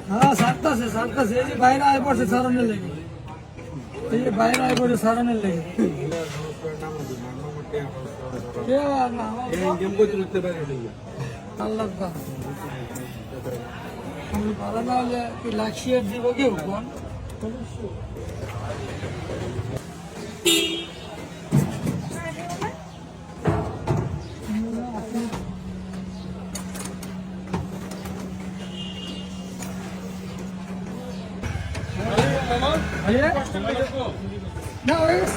হ্যাঁ সারতাছে সারতাছে এই যে বাইরে আয় পড়ছে সারণের লেগে এই যে বাইরে আয় পড়ছে সারণের লেগে আল্লাহ ভালো না হলে কি লাক্সিয়ার দিব কেউ কোন No, it's...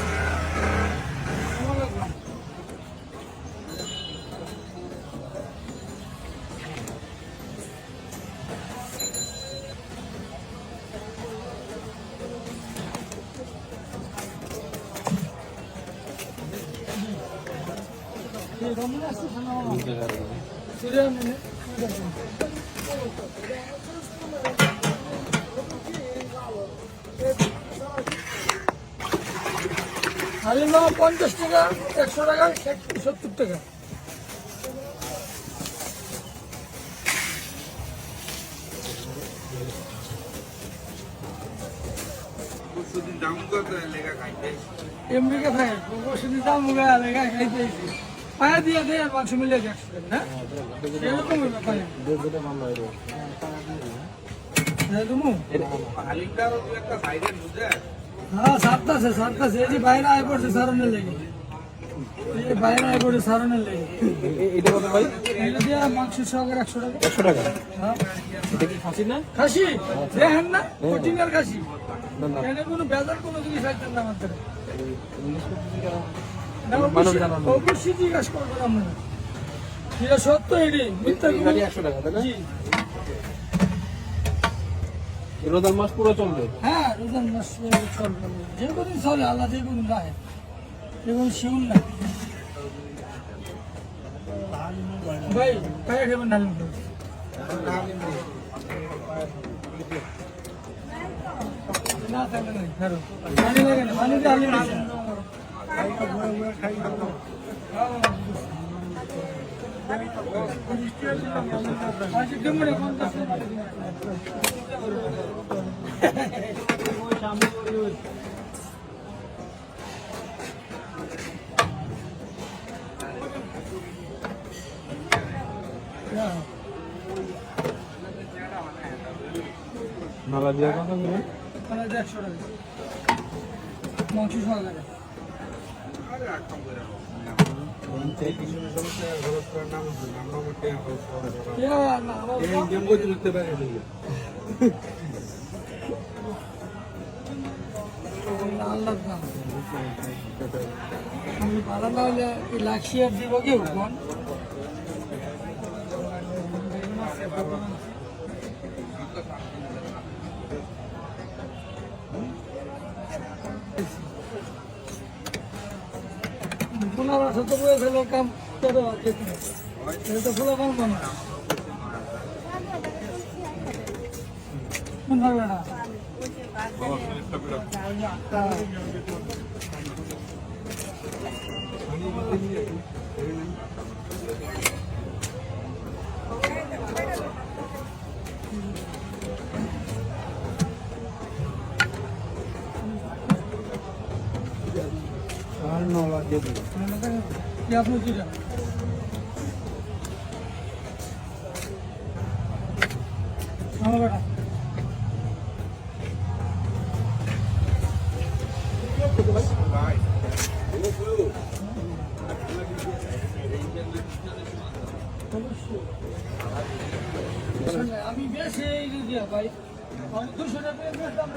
হালিম 50 টাকা 100 টাকা 70 টাকা এমনিকে ভাই ওষুধের দাম লেখা খাইতে পায়া দিয়ে দেয় আর মাংস মিলে 100 টাকা না এরকম ব্যাপার হ্যাঁ সারতাছে সারতাছে এই যে বাইরে আয় পড়ছে সারণের লেগে এই যে বাইরে আয় পড়ছে সারণের লেগে এটা কত ভাই? এটা দিয়ে মাংস সহকারে 100 টাকা 100 টাকা। হ্যাঁ এটা কি খাসি না? খাসি দেখেন না প্রোটিনের খাসি এখানে কোনো বেজার কোনো জিনিস থাকতেন না আমাদের অবশ্যই জিজ্ঞাসা করবেন আমরা এটা সত্য এটি মিথ্যা 100 টাকা তাই না? রোজার মাস পুরো চলবে। হ্যাঁ রোজার মাস চলবে যে কোনো চলে আল্লাহ যে কোনো রাখে এবং শিউন না ভাই পায়ে খাবেন ডালিম না থাকলে নাই ধরো পানি লাগে না পানি ডালিম নালা দিয়া কথা বলে 100 টাকা মাংস সহকারে আল্লাহ ভালো না হলে লাক্সিয়ার দিব কেউ কোন পুনর শত বয়সের কাম করে এটা তো ফুলা কাম না কোন হবে না আর নলা দিয়ে দিই কি আপনি কি জানেন আমার বেটা আমি বেশি দিয়া ভাই 200 টাকা বেশ দাম